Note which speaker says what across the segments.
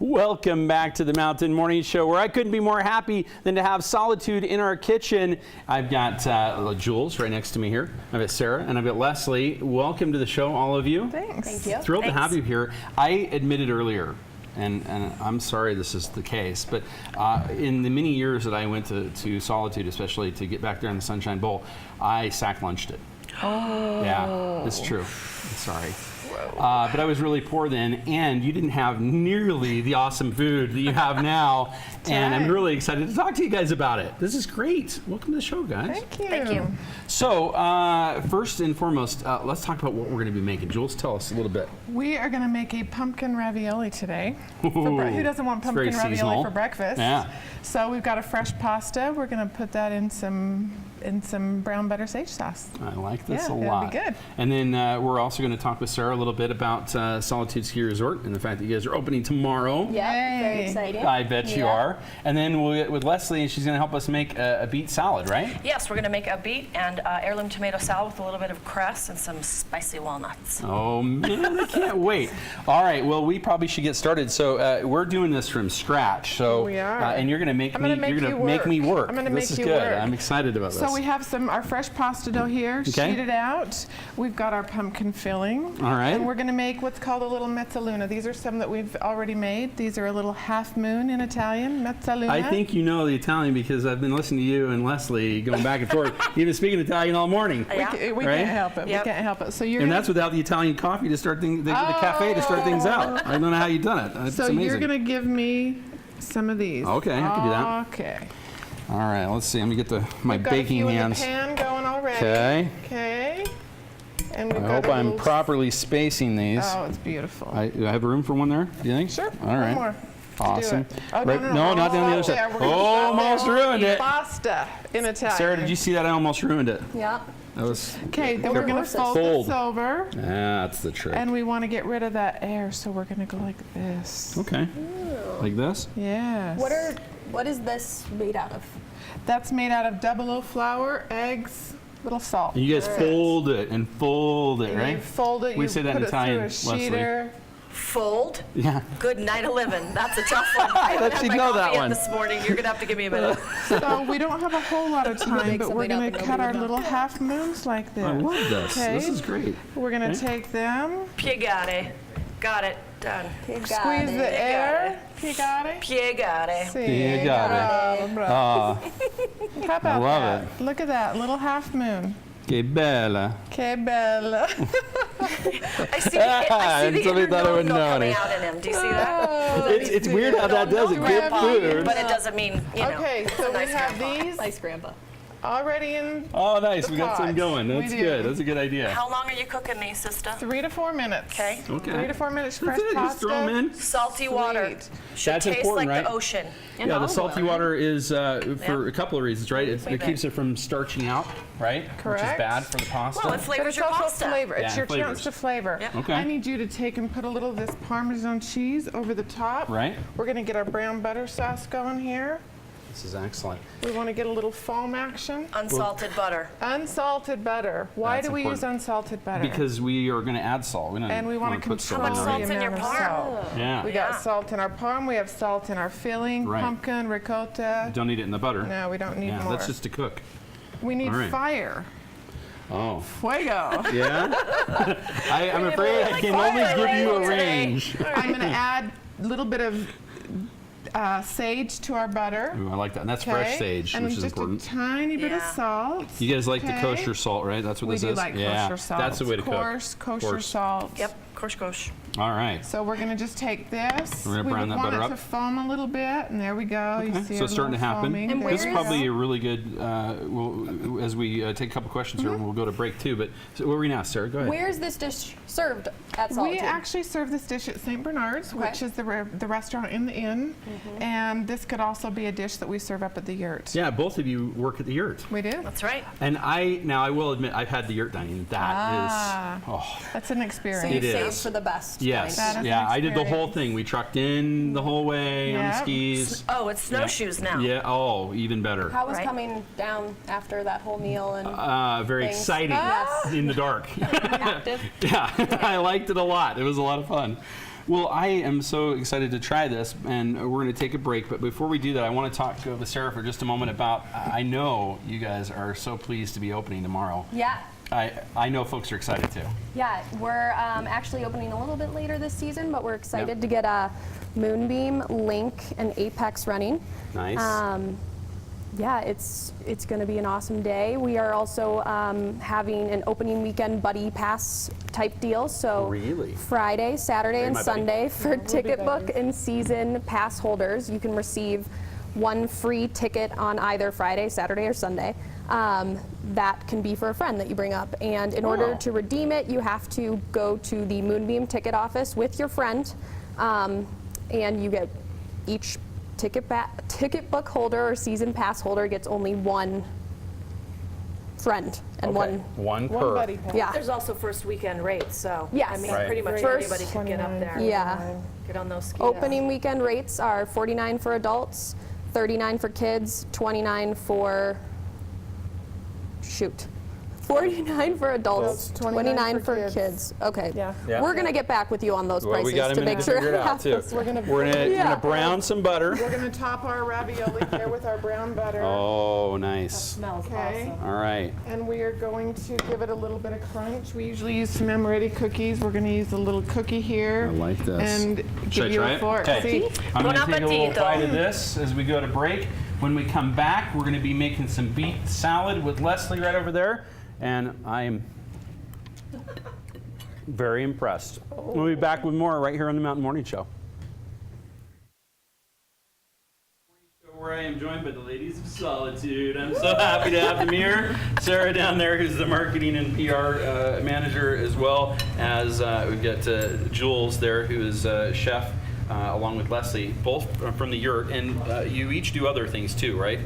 Speaker 1: Welcome back to the Mountain Morning Show, where I couldn't be more happy than to have Solitude in our kitchen. I've got Jules right next to me here. I've got Sarah and I've got Leslie. Welcome to the show, all of you.
Speaker 2: Thanks.
Speaker 3: Thank you.
Speaker 1: Thrilled to have you here. I admitted earlier, and I'm sorry this is the case, but in the many years that I went to Solitude, especially to get back there in the Sunshine Bowl, I sack lunched it.
Speaker 2: Oh.
Speaker 1: Yeah, it's true. I'm sorry. But I was really poor then, and you didn't have nearly the awesome food that you have now. And I'm really excited to talk to you guys about it. This is great. Welcome to the show, guys.
Speaker 2: Thank you.
Speaker 3: Thank you.
Speaker 1: So, first and foremost, let's talk about what we're going to be making. Jules, tell us a little bit.
Speaker 2: We are going to make a pumpkin ravioli today.
Speaker 1: Ooh,
Speaker 2: Who doesn't want pumpkin
Speaker 1: very
Speaker 2: ravioli
Speaker 1: seasonal.
Speaker 2: for breakfast?
Speaker 1: Yeah.
Speaker 2: So we've got a fresh pasta. We're going to put that in some brown butter sage sauce.
Speaker 1: I like this a
Speaker 2: it'll
Speaker 1: lot.
Speaker 2: be good.
Speaker 1: And then we're also going to talk with Sarah a little bit about Solitude Ski Resort and the fact that you guys are opening tomorrow.
Speaker 3: Yeah, very
Speaker 2: Yay.
Speaker 3: exciting.
Speaker 1: I bet you are. And then we'll get with Leslie, and she's going to help us make a beet salad, right?
Speaker 4: Yes, we're going to make a beet and heirloom tomato salad with a little bit of cress and some spicy walnuts.
Speaker 1: Oh man, I can't wait. All right, well, we probably should get started. So we're doing this from scratch. So
Speaker 2: We are.
Speaker 1: And you're going to make
Speaker 2: I'm
Speaker 1: me.
Speaker 2: gonna make
Speaker 1: You're going
Speaker 2: you
Speaker 1: to make me
Speaker 2: work.
Speaker 1: work.
Speaker 2: I'm gonna
Speaker 1: This
Speaker 2: make
Speaker 1: is
Speaker 2: you
Speaker 1: good.
Speaker 2: work.
Speaker 1: I'm excited about this.
Speaker 2: So we have our fresh pasta dough here, sheeted out. We've got our pumpkin filling.
Speaker 1: All right.
Speaker 2: And we're going to make what's called a little mezzaluna. These are some that we've already made. These are a little half moon in Italian, mezzaluna.
Speaker 1: I think you know the Italian because I've been listening to you and Leslie going back and forth. You've been speaking Italian all morning.
Speaker 2: we
Speaker 1: Right?
Speaker 2: can't help it.
Speaker 4: Yep.
Speaker 2: We can't help it. So you're
Speaker 1: And
Speaker 2: gonna,
Speaker 1: that's without the Italian coffee to start things, the cafe to start things out. I don't know how you've done it. It's
Speaker 2: so
Speaker 1: amazing.
Speaker 2: you're going to give me some of these.
Speaker 1: Okay, I can do that.
Speaker 2: Okay.
Speaker 1: All right, let's see. Let me get my
Speaker 2: We've got a
Speaker 1: baking
Speaker 2: few
Speaker 1: hands.
Speaker 2: in the pan going already.
Speaker 1: Okay.
Speaker 2: Okay. And we've
Speaker 1: I
Speaker 2: got
Speaker 1: hope
Speaker 2: a
Speaker 1: I'm
Speaker 2: little-
Speaker 1: properly spacing these.
Speaker 2: Oh, it's beautiful.
Speaker 1: Do I have room for one there? Do you think?
Speaker 2: Sure.
Speaker 1: All right.
Speaker 2: One more.
Speaker 1: Awesome.
Speaker 2: Do it. Oh,
Speaker 1: Right-
Speaker 2: no,
Speaker 1: not down the other
Speaker 2: Stop
Speaker 1: side.
Speaker 2: there. We're gonna
Speaker 1: Oh,
Speaker 2: stop
Speaker 1: almost
Speaker 2: there.
Speaker 1: ruined it.
Speaker 2: Pasta in Italian.
Speaker 1: Sarah, did you see that? I almost ruined it.
Speaker 3: Yeah.
Speaker 1: That was.
Speaker 2: Okay, then we're going to
Speaker 3: Careful.
Speaker 2: fold this over.
Speaker 1: That's the trick.
Speaker 2: And we want to get rid of that air, so we're going to go like this.
Speaker 1: Okay. Like this?
Speaker 2: Yes.
Speaker 3: What is this made out of?
Speaker 2: That's made out of double O flour, eggs, little salt.
Speaker 1: And you guys fold it and fold it,
Speaker 2: And
Speaker 1: right?
Speaker 2: You fold it,
Speaker 1: We
Speaker 2: you
Speaker 1: say that
Speaker 2: put
Speaker 1: in
Speaker 2: it
Speaker 1: Italian,
Speaker 2: through a
Speaker 1: Leslie.
Speaker 2: sheeter.
Speaker 4: Fold.
Speaker 1: Yeah.
Speaker 4: Good night, 11. That's a tough one. I haven't
Speaker 1: Let
Speaker 4: had
Speaker 1: you
Speaker 4: my
Speaker 1: know that
Speaker 4: coffee yet
Speaker 1: one.
Speaker 4: this morning. You're going to have to give me a minute.
Speaker 2: So we don't have a whole lot of time,
Speaker 3: make
Speaker 2: but we're
Speaker 3: something up
Speaker 2: going
Speaker 3: and
Speaker 2: to
Speaker 3: nobody
Speaker 2: cut our
Speaker 3: would know.
Speaker 2: little half moons like this.
Speaker 1: I love this.
Speaker 2: Okay.
Speaker 1: This is great.
Speaker 2: We're going to
Speaker 1: Okay.
Speaker 2: take them,
Speaker 4: Piegare. Got it. Done.
Speaker 2: squeeze the air. Piegare.
Speaker 4: Piegare.
Speaker 1: Piegare.
Speaker 2: Bravo. How about
Speaker 1: love
Speaker 2: that? Look at that, little half moon.
Speaker 1: Che bella.
Speaker 2: Que bella.
Speaker 4: I see the
Speaker 1: Somebody
Speaker 4: inner
Speaker 1: thought I would
Speaker 4: no-go
Speaker 1: know
Speaker 4: coming
Speaker 1: it.
Speaker 4: out in him. Do you see that?
Speaker 1: It's weird how that does it. Good food.
Speaker 4: But it doesn't mean, you know.
Speaker 2: Okay,
Speaker 4: it's
Speaker 2: so
Speaker 4: a
Speaker 2: we
Speaker 4: nice
Speaker 2: have
Speaker 4: grandpa.
Speaker 2: these
Speaker 3: Nice grandpa.
Speaker 2: already in
Speaker 1: Oh, nice.
Speaker 2: The
Speaker 1: We got some
Speaker 2: pots.
Speaker 1: going.
Speaker 2: We
Speaker 1: That's
Speaker 2: do.
Speaker 1: good. That's a good idea.
Speaker 4: How long are you cooking these, sister?
Speaker 2: 3 to 4 minutes.
Speaker 4: Okay.
Speaker 1: Okay.
Speaker 2: 3 to 4 minutes fresh
Speaker 1: That's it.
Speaker 2: pasta.
Speaker 1: Just throw them in.
Speaker 4: Salty water.
Speaker 2: Sweet.
Speaker 4: Should
Speaker 1: That's
Speaker 4: taste
Speaker 1: important,
Speaker 4: like
Speaker 1: right?
Speaker 4: the ocean.
Speaker 1: Yeah, the
Speaker 3: olive
Speaker 1: salty
Speaker 3: oil, right?
Speaker 1: water is for a couple of reasons, right? It
Speaker 4: Wait a
Speaker 1: keeps it from starching out, right? Which is
Speaker 2: Correct.
Speaker 1: bad for the pasta.
Speaker 4: Well, it
Speaker 2: But
Speaker 4: flavors
Speaker 2: it's
Speaker 4: your
Speaker 2: also
Speaker 4: pasta.
Speaker 2: flavor. It's
Speaker 1: Yeah,
Speaker 2: your
Speaker 1: flavors.
Speaker 2: chance to flavor.
Speaker 4: Yep.
Speaker 1: Okay.
Speaker 2: I need you to take and put a little of this Parmesan cheese over the top.
Speaker 1: Right.
Speaker 2: We're going to get our brown butter sauce going here.
Speaker 1: This is excellent.
Speaker 2: We want to get a little foam action.
Speaker 4: Unsalted butter.
Speaker 2: Unsalted butter. Why
Speaker 1: That's
Speaker 2: do we use
Speaker 1: important.
Speaker 2: unsalted butter?
Speaker 1: Because we are going to add salt.
Speaker 2: And we want to
Speaker 1: put
Speaker 2: control
Speaker 1: salt in
Speaker 4: much
Speaker 2: the
Speaker 1: already.
Speaker 4: salt's in your
Speaker 2: amount of
Speaker 4: parm?
Speaker 2: salt.
Speaker 1: Yeah.
Speaker 2: We
Speaker 4: Yeah.
Speaker 2: got salt in our parm. We have salt in our filling,
Speaker 1: Right.
Speaker 2: pumpkin, ricotta.
Speaker 1: Don't need it in the butter.
Speaker 2: No, we don't need
Speaker 1: Yeah,
Speaker 2: more.
Speaker 1: that's just to cook.
Speaker 2: We need
Speaker 1: All right.
Speaker 2: fire.
Speaker 1: Oh.
Speaker 2: Fuego.
Speaker 1: Yeah? I'm afraid I can only give you a range.
Speaker 2: I'm going to add a little bit of sage to our butter.
Speaker 1: Ooh, I like that. And that's fresh sage,
Speaker 2: and
Speaker 1: which is
Speaker 2: just
Speaker 1: important.
Speaker 2: a tiny bit of
Speaker 4: Yeah.
Speaker 2: salt.
Speaker 1: You guys like the
Speaker 2: Okay.
Speaker 1: kosher salt, right? That's what
Speaker 2: We
Speaker 1: this
Speaker 2: do
Speaker 1: is?
Speaker 2: like
Speaker 1: yeah.
Speaker 2: kosher salt.
Speaker 1: That's the way to
Speaker 2: Coarse,
Speaker 1: cook.
Speaker 2: kosher salt.
Speaker 4: Yep. Kosh.
Speaker 1: All right.
Speaker 2: So we're going to just take this.
Speaker 1: We're gonna brown that
Speaker 2: want
Speaker 1: butter
Speaker 2: it
Speaker 1: up.
Speaker 2: to foam a little bit, and there we go. You
Speaker 1: Okay.
Speaker 2: see
Speaker 1: So it's starting to happen.
Speaker 3: And
Speaker 1: This is
Speaker 3: where
Speaker 1: probably a really good, as we take a couple questions here,
Speaker 2: Mm-hmm.
Speaker 1: we'll go to break too. But so where are we now, Sarah? Go ahead.
Speaker 3: Where is this dish served at Solitude?
Speaker 2: We actually serve this dish at St. Bernard's,
Speaker 3: Okay.
Speaker 2: which is the restaurant in the inn. And this could also be a dish that we serve up at the yurt.
Speaker 1: Yeah, both of you work at the yurt.
Speaker 2: We do?
Speaker 4: That's right.
Speaker 1: And I will admit, I've had the yurt dining. That is, oh,
Speaker 2: That's an
Speaker 3: So
Speaker 2: experience.
Speaker 3: you
Speaker 1: It
Speaker 3: saved
Speaker 1: is.
Speaker 3: for the best.
Speaker 1: yes.
Speaker 2: That is an
Speaker 1: Yeah, I did the whole
Speaker 2: experience.
Speaker 1: thing. We trucked in the whole way on the
Speaker 2: Yeah.
Speaker 1: skis.
Speaker 4: Oh, it's snowshoes now.
Speaker 1: Yeah, oh, even better.
Speaker 3: How was
Speaker 4: Right.
Speaker 3: coming down after that whole meal and
Speaker 1: Very
Speaker 3: things?
Speaker 1: exciting
Speaker 3: Yes.
Speaker 1: in the dark.
Speaker 3: active?
Speaker 1: Yeah, I liked it a lot. It was a lot of fun. Well, I am so excited to try this, and we're going to take a break. But before we do that, I want to talk with Sarah for just a moment about, I know you guys are so pleased to be opening tomorrow.
Speaker 3: Yeah.
Speaker 1: I know folks are excited too.
Speaker 3: Yeah, we're actually opening a little bit later this season, but we're excited to get a Moonbeam, Link, and Apex running.
Speaker 1: Nice.
Speaker 3: Yeah, it's going to be an awesome day. We are also having an opening weekend buddy pass type deal. So
Speaker 1: Really?
Speaker 3: Friday, Saturday,
Speaker 1: Hey,
Speaker 3: and
Speaker 1: my buddy.
Speaker 3: Sunday for
Speaker 2: we'll be
Speaker 3: ticket book
Speaker 2: buddies.
Speaker 3: and season pass holders, you can receive one free ticket on either Friday, Saturday, or Sunday. That can be for a friend that you bring up. And in order
Speaker 1: Wow.
Speaker 3: to redeem it, you have to go to the Moonbeam ticket office with your friend, and you get each ticket book holder or season pass holder gets only one friend and
Speaker 1: One
Speaker 2: One
Speaker 1: per.
Speaker 2: buddy pass.
Speaker 3: yeah.
Speaker 4: There's also first weekend rates, so
Speaker 3: Yes.
Speaker 4: I mean,
Speaker 1: Right.
Speaker 4: pretty much
Speaker 3: First-
Speaker 4: anybody can get up there.
Speaker 3: Yeah.
Speaker 4: Get on those skis.
Speaker 3: Opening weekend rates are $49 for adults, $39 for kids, $29 for $49 for adults,
Speaker 2: Well, $29
Speaker 3: $29
Speaker 2: for
Speaker 3: for
Speaker 2: kids.
Speaker 3: kids. Okay.
Speaker 2: Yeah.
Speaker 1: Yeah.
Speaker 3: We're gonna get back with you on those
Speaker 1: Well,
Speaker 3: prices
Speaker 1: we got a
Speaker 3: to
Speaker 1: minute
Speaker 3: make
Speaker 1: to
Speaker 3: sure
Speaker 1: figure it out too.
Speaker 2: We're gonna
Speaker 1: We're gonna brown some butter.
Speaker 2: We're gonna top our ravioli here with our brown butter.
Speaker 1: Oh, nice.
Speaker 4: Smells
Speaker 2: Okay.
Speaker 4: awesome.
Speaker 1: All right.
Speaker 2: And we are going to give it a little bit of crunch. We usually use some M-Ready cookies. We're going to use a little cookie here.
Speaker 1: I like this.
Speaker 2: And
Speaker 1: Should I
Speaker 2: give you
Speaker 1: try
Speaker 2: a
Speaker 1: it?
Speaker 2: fork.
Speaker 1: Okay.
Speaker 2: See?
Speaker 1: I'm
Speaker 4: Bon
Speaker 1: going to take a little
Speaker 4: appetito.
Speaker 1: bite of this as we go to break. When we come back, we're going to be making some beet salad with Leslie right over there. And I am very impressed. We'll be back with more right here on the Mountain Morning Show. Where I am joined by the ladies of Solitude. I'm so happy to have them here. Sarah down there, who's the marketing and PR manager, as well as we've got Jules there, who is chef, along with Leslie, both from the Yurt. And you each do other things too, right?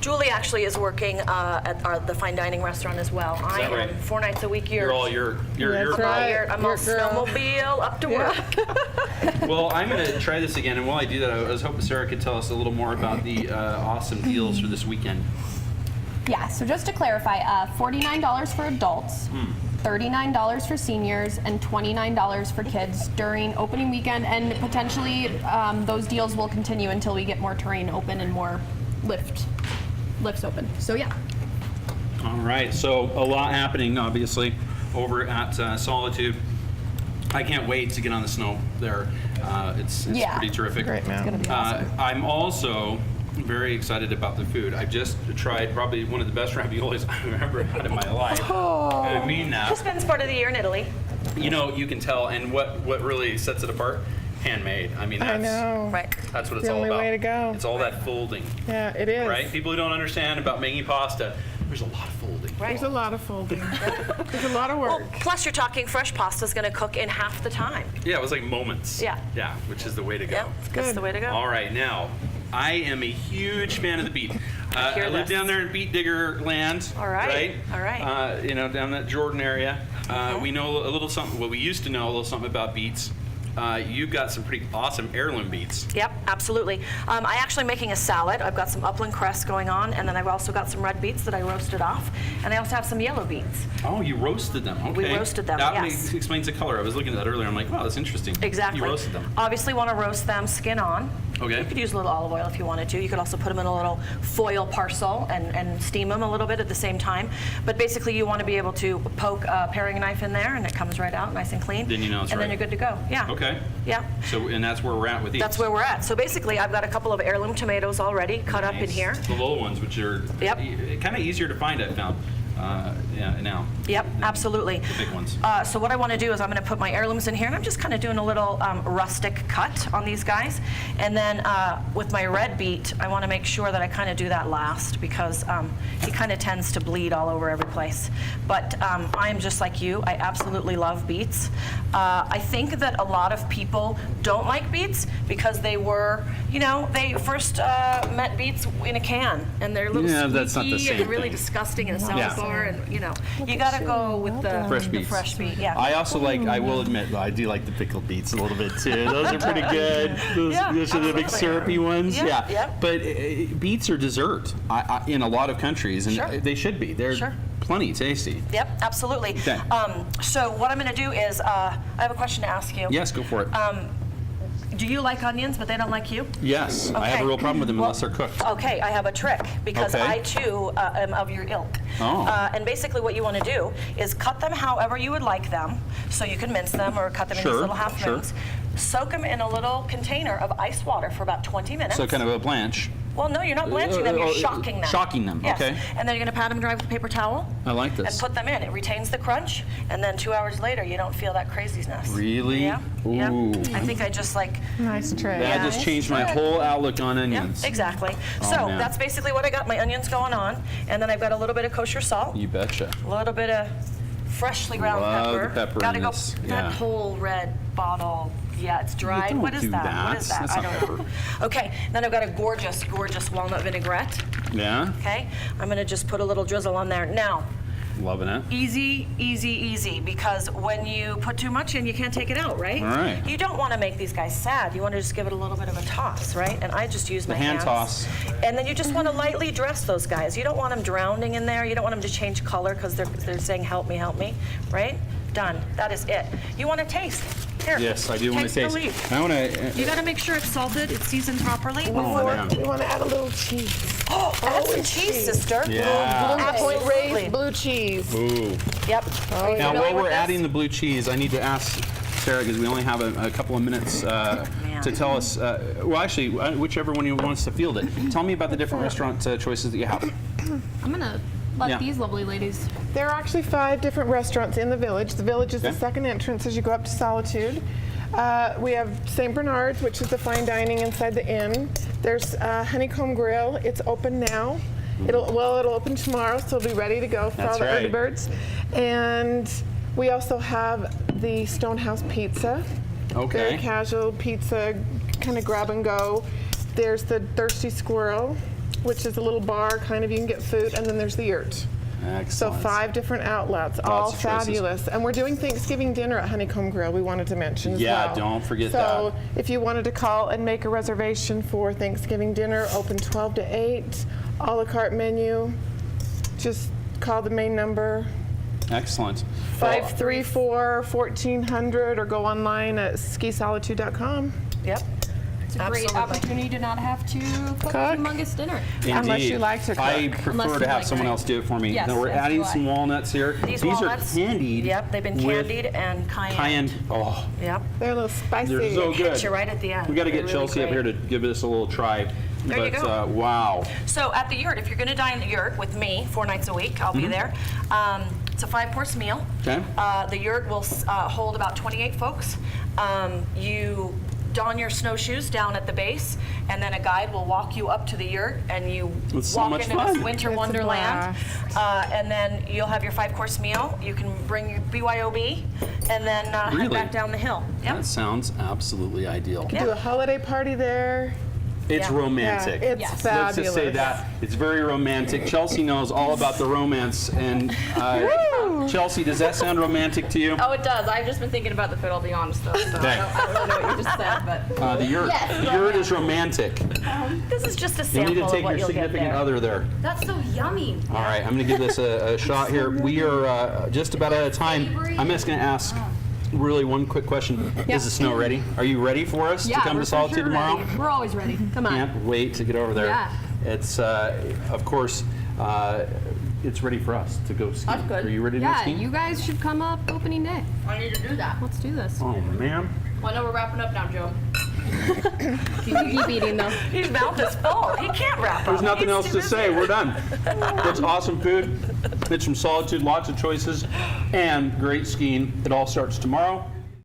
Speaker 4: Julie actually is working at the fine dining restaurant as well. I
Speaker 1: that right?
Speaker 4: am 4 nights a week.
Speaker 1: You're all Yurt. You're
Speaker 2: That's
Speaker 1: Yurt.
Speaker 2: right.
Speaker 4: I'm on
Speaker 2: Yurt girl.
Speaker 4: snowmobile up to work.
Speaker 1: Well, I'm going to try this again, and while I do that, I was hoping Sarah could tell us a little more about the awesome deals for this weekend.
Speaker 3: Yeah, so just to clarify, $49 for adults, $39 for seniors, and $29 for kids during opening weekend, and potentially those deals will continue until we get more terrain open and more lifts open. So yeah.
Speaker 1: All right, so a lot happening, obviously, over at Solitude. I can't wait to get on the snow there. It's
Speaker 3: Yeah.
Speaker 1: pretty terrific.
Speaker 2: Great, man.
Speaker 3: Gonna be awesome.
Speaker 1: I'm also very excited about the food. I just tried probably one of the best raviolis I've ever had in my life. And I mean
Speaker 4: She
Speaker 1: that.
Speaker 4: spends part of the year in Italy.
Speaker 1: You know, you can tell, and what really sets it apart? Handmade. I mean,
Speaker 2: I
Speaker 1: that's
Speaker 2: know.
Speaker 4: Right.
Speaker 1: that's what it's
Speaker 2: The
Speaker 1: all
Speaker 2: only
Speaker 1: about.
Speaker 2: way to go.
Speaker 1: It's all that folding,
Speaker 2: Yeah, it is.
Speaker 1: right? People who don't understand about making pasta, there's a lot of folding.
Speaker 4: Right.
Speaker 2: There's a lot of folding. There's a lot of work.
Speaker 4: Well, plus you're talking fresh pasta's going to cook in half the time.
Speaker 1: Yeah, it was like moments.
Speaker 4: Yeah.
Speaker 1: Yeah, which is the way to go.
Speaker 4: Yeah, that's the way to go.
Speaker 1: All right, now, I am a huge fan of the beet.
Speaker 4: hear
Speaker 1: I live
Speaker 4: this.
Speaker 1: down there in beet digger land.
Speaker 4: All right,
Speaker 1: Right?
Speaker 4: all right.
Speaker 1: You know, down that Jordan area. We know a little something, well, we used to know a little something about beets. You've got some pretty awesome heirloom beets.
Speaker 4: Yep, absolutely. I'm actually making a salad. I've got some upland cress going on, and then I've also got some red beets that I roasted off, and I also have some yellow beets.
Speaker 1: Oh, you roasted them. Okay.
Speaker 4: roasted them,
Speaker 1: That
Speaker 4: yes.
Speaker 1: explains the color. I was looking at that earlier. I'm like, wow, that's interesting.
Speaker 4: Exactly.
Speaker 1: You roasted them.
Speaker 4: Obviously want to roast them skin on.
Speaker 1: Okay.
Speaker 4: You could use a little olive oil if you wanted to. You could also put them in a little foil parcel and steam them a little bit at the same time. But basically you want to be able to poke a paring knife in there and it comes right out nice and clean.
Speaker 1: Then you know it's
Speaker 4: And
Speaker 1: right.
Speaker 4: then you're good to go. Yeah.
Speaker 1: Okay.
Speaker 4: Yeah.
Speaker 1: So, and that's where we're at with these.
Speaker 4: That's where we're at. So basically I've got a couple of heirloom tomatoes already cut up in
Speaker 1: Nice.
Speaker 4: here.
Speaker 1: The little ones, which are
Speaker 4: Yep.
Speaker 1: kind of easier to find, I've found. Yeah, now.
Speaker 4: Yep, absolutely.
Speaker 1: The big ones.
Speaker 4: So what I want to do is I'm going to put my heirlooms in here, and I'm just kind of doing a little rustic cut on these guys. And then with my red beet, I want to make sure that I kind of do that last because he kind of tends to bleed all over every place. But I'm just like you. I absolutely love beets. I think that a lot of people don't like beets because they were, you know, they first met beets in a can, and they're a little
Speaker 1: Yeah, that's not the
Speaker 4: squeaky
Speaker 1: same
Speaker 4: and really
Speaker 1: thing.
Speaker 4: disgusting in a salad
Speaker 1: Yeah.
Speaker 4: bar, and you know, you got to go with the
Speaker 1: Fresh
Speaker 4: the
Speaker 1: beets.
Speaker 4: fresh beet. Yeah.
Speaker 1: I also like, I will admit, I do like the pickled beets a little bit too. Those are pretty good. Those
Speaker 4: Yeah,
Speaker 1: are the big
Speaker 4: absolutely.
Speaker 1: syrupy ones.
Speaker 4: Yep,
Speaker 1: Yeah.
Speaker 4: yep.
Speaker 1: But beets are dessert in a lot of countries, and
Speaker 4: Sure.
Speaker 1: they should be. They're
Speaker 4: Sure.
Speaker 1: plenty tasty.
Speaker 4: Yep, absolutely.
Speaker 1: Okay.
Speaker 4: So what I'm going to do is, I have a question to ask you.
Speaker 1: Yes, go for it.
Speaker 4: Do you like onions, but they don't like you?
Speaker 1: Yes, I have a
Speaker 4: Okay.
Speaker 1: real problem with them unless they're cooked.
Speaker 4: Okay, I have a trick because
Speaker 1: Okay.
Speaker 4: I too am of your ilk.
Speaker 1: Oh.
Speaker 4: And basically what you want to do is cut them however you would like them, so you can mince them or cut them in these
Speaker 1: Sure,
Speaker 4: little half
Speaker 1: sure.
Speaker 4: moons. Soak them in a little container of ice water for about 20 minutes.
Speaker 1: So kind of a blanch.
Speaker 4: Well, no, you're not blanching them, you're shocking them.
Speaker 1: Shocking them,
Speaker 4: Yes.
Speaker 1: okay.
Speaker 4: And then you're going to pat them dry with a paper towel.
Speaker 1: I like
Speaker 4: And
Speaker 1: this.
Speaker 4: put them in. It retains the crunch, and then 2 hours later, you don't feel that craziness.
Speaker 1: Really?
Speaker 4: Yeah. Yeah.
Speaker 1: Ooh.
Speaker 4: I think I just like.
Speaker 2: Nice tray.
Speaker 1: That
Speaker 4: Yeah.
Speaker 1: just changed my whole outlook on
Speaker 4: Yeah,
Speaker 1: onions.
Speaker 4: exactly.
Speaker 1: Oh,
Speaker 4: So
Speaker 1: man.
Speaker 4: that's basically what I got. My onions going on, and then I've got a little bit of kosher salt,
Speaker 1: You betcha.
Speaker 4: a little bit of freshly ground
Speaker 1: Love
Speaker 4: pepper.
Speaker 1: the pepper
Speaker 4: Gotta
Speaker 1: in
Speaker 4: go.
Speaker 1: this,
Speaker 4: That
Speaker 1: yeah.
Speaker 4: whole red bottle. Yeah, it's dried.
Speaker 1: don't
Speaker 4: What is
Speaker 1: do
Speaker 4: that?
Speaker 1: that.
Speaker 4: What is that?
Speaker 1: That's
Speaker 4: I
Speaker 1: not
Speaker 4: don't know. Okay, then I've got a gorgeous, gorgeous walnut vinaigrette.
Speaker 1: Yeah,
Speaker 4: Okay, I'm gonna just put a little drizzle on there. Now,
Speaker 1: loving it.
Speaker 4: easy, easy, easy, because when you put too much in, you can't take it out, right?
Speaker 1: All right.
Speaker 4: You don't want to make these guys sad. You want to just give it a little bit of a toss, right? And I just use my
Speaker 1: hand
Speaker 4: hands.
Speaker 1: toss.
Speaker 4: And then you just want to lightly dress those guys. You don't want them drowning in there. You don't want them to change color because they're saying, help me, right? Done. That is it. You want to taste. Here.
Speaker 1: Yes, I do want to
Speaker 4: the
Speaker 1: taste.
Speaker 4: leaf.
Speaker 1: I want to.
Speaker 4: You got to make sure it's salted, it's seasoned properly.
Speaker 1: Oh, man.
Speaker 2: We want to add a little cheese.
Speaker 4: Oh, add some
Speaker 2: Always
Speaker 4: cheese,
Speaker 2: cheese.
Speaker 4: sister.
Speaker 1: Yeah.
Speaker 2: Blue Point
Speaker 4: Absolutely.
Speaker 2: raised blue cheese.
Speaker 1: Ooh.
Speaker 4: Yep.
Speaker 2: Oh, yeah.
Speaker 1: Now,
Speaker 4: familiar
Speaker 1: while we're
Speaker 4: with this?
Speaker 1: adding the blue cheese, I need to ask Sarah, because we only have a couple of minutes
Speaker 4: Man.
Speaker 1: to tell us. Well, actually, whichever one you wants to field it. Tell me about the different restaurant choices that you have.
Speaker 3: I'm gonna let
Speaker 1: Yeah.
Speaker 3: these lovely ladies.
Speaker 2: There are actually 5 different restaurants in the village. The village is the
Speaker 1: Okay.
Speaker 2: second entrance as you go up to Solitude. We have St. Bernard's, which is the fine dining inside the inn. There's Honeycomb Grill. It's open now. It'll open tomorrow, so it'll be ready to go for
Speaker 1: That's
Speaker 2: all the
Speaker 1: right.
Speaker 2: early birds. And we also have the Stonehouse Pizza.
Speaker 1: Okay.
Speaker 2: Very casual pizza, kind of grab and go. There's the Thirsty Squirrel, which is a little bar, kind of you can get food, and then there's the Yurt. So
Speaker 1: Excellent.
Speaker 2: 5 different outlets, all
Speaker 1: of choices.
Speaker 2: fabulous. And we're doing Thanksgiving dinner at Honeycomb Grill, we wanted to mention as
Speaker 1: Yeah,
Speaker 2: well.
Speaker 1: don't forget
Speaker 2: So if you wanted to call and make a reservation for Thanksgiving dinner, open 12 to 8, a la carte menu, just call the main number,
Speaker 1: Excellent.
Speaker 2: 534-1400, or go online at skisolitude.com.
Speaker 4: Yep.
Speaker 3: It's a great
Speaker 4: Absolutely.
Speaker 3: opportunity to not have to cook a
Speaker 2: Cook.
Speaker 3: humongous dinner.
Speaker 2: Unless
Speaker 1: Indeed.
Speaker 2: you like to cook.
Speaker 1: I prefer
Speaker 3: Unless
Speaker 1: to
Speaker 3: you
Speaker 1: have
Speaker 3: like,
Speaker 1: someone
Speaker 3: right.
Speaker 1: else do it for me.
Speaker 3: Yes,
Speaker 1: Now we're
Speaker 3: as
Speaker 1: adding
Speaker 3: do I.
Speaker 1: some walnuts here.
Speaker 4: These
Speaker 1: are
Speaker 4: walnuts,
Speaker 1: candied.
Speaker 4: Yep, they've been
Speaker 1: with
Speaker 4: candied and cayenne.
Speaker 1: Cayenne. Oh,
Speaker 4: Yep.
Speaker 2: They're a little spicy.
Speaker 1: they're so good.
Speaker 4: Hit you right at the end.
Speaker 1: We got to
Speaker 4: They're
Speaker 1: get
Speaker 4: really
Speaker 1: Chelsea up
Speaker 4: great.
Speaker 1: here to give this a little try.
Speaker 4: There you
Speaker 1: but,
Speaker 4: go.
Speaker 1: Wow.
Speaker 4: So at the Yurt, if you're going to dine at the Yurt with me 4 nights a week, I'll be there. It's a 5-course meal.
Speaker 1: Okay.
Speaker 4: The Yurt will hold about 28 folks. You don your snowshoes down at the base, and then a guide will walk you up to the Yurt, and you
Speaker 1: It's so
Speaker 4: walk
Speaker 1: much
Speaker 4: into
Speaker 1: fun.
Speaker 4: this winter
Speaker 2: It's a
Speaker 4: wonderland. And then you'll have your 5-course meal. You can bring your BYOB, and then head
Speaker 1: Really?
Speaker 4: back down the hill. Yep.
Speaker 1: That sounds absolutely ideal.
Speaker 2: Do a holiday party there.
Speaker 1: It's
Speaker 4: Yeah.
Speaker 1: romantic.
Speaker 2: Yeah, it's
Speaker 3: Yes.
Speaker 1: Let's
Speaker 2: fabulous.
Speaker 1: just say that. It's very romantic. Chelsea knows all about the romance. And Chelsea, does that sound romantic to you?
Speaker 5: Oh, it does. I've just been thinking about the food, I'll be honest, though. So
Speaker 1: Okay.
Speaker 5: I don't really know what you just said, but.
Speaker 1: The yurt.
Speaker 3: Yes,
Speaker 1: The yurt is romantic.
Speaker 4: This is just a
Speaker 1: You
Speaker 4: sample
Speaker 1: need to
Speaker 4: of
Speaker 1: take
Speaker 4: what
Speaker 1: your
Speaker 4: you'll get
Speaker 1: significant
Speaker 4: there.
Speaker 1: other there.
Speaker 5: That's so yummy.
Speaker 1: All right, I'm going to give this a shot here. We are just about out of time. I'm just going to ask really one quick question. Is the snow ready? Are you ready for us to come
Speaker 3: we're
Speaker 1: to
Speaker 3: for
Speaker 1: Solitude
Speaker 3: sure
Speaker 1: tomorrow?
Speaker 3: ready. We're always ready. Come on.
Speaker 1: Can't wait to get over there.
Speaker 3: Yeah.
Speaker 1: It's, of course, it's ready for us to go ski.
Speaker 5: That's good.
Speaker 1: Are you ready to go
Speaker 3: Yeah,
Speaker 1: ski?
Speaker 3: you guys should come up opening day.
Speaker 5: I need to do that.
Speaker 3: Let's do this.
Speaker 1: Oh, man.
Speaker 5: Well, I know we're wrapping up now, Joe.
Speaker 3: Keep eating though.
Speaker 4: His mouth is full. He can't wrap up.
Speaker 1: There's nothing
Speaker 4: He's
Speaker 1: else
Speaker 4: too
Speaker 1: to say.
Speaker 4: busy.
Speaker 1: We're done. It's awesome food. It's from Solitude, lots of choices, and great skiing. It all starts tomorrow.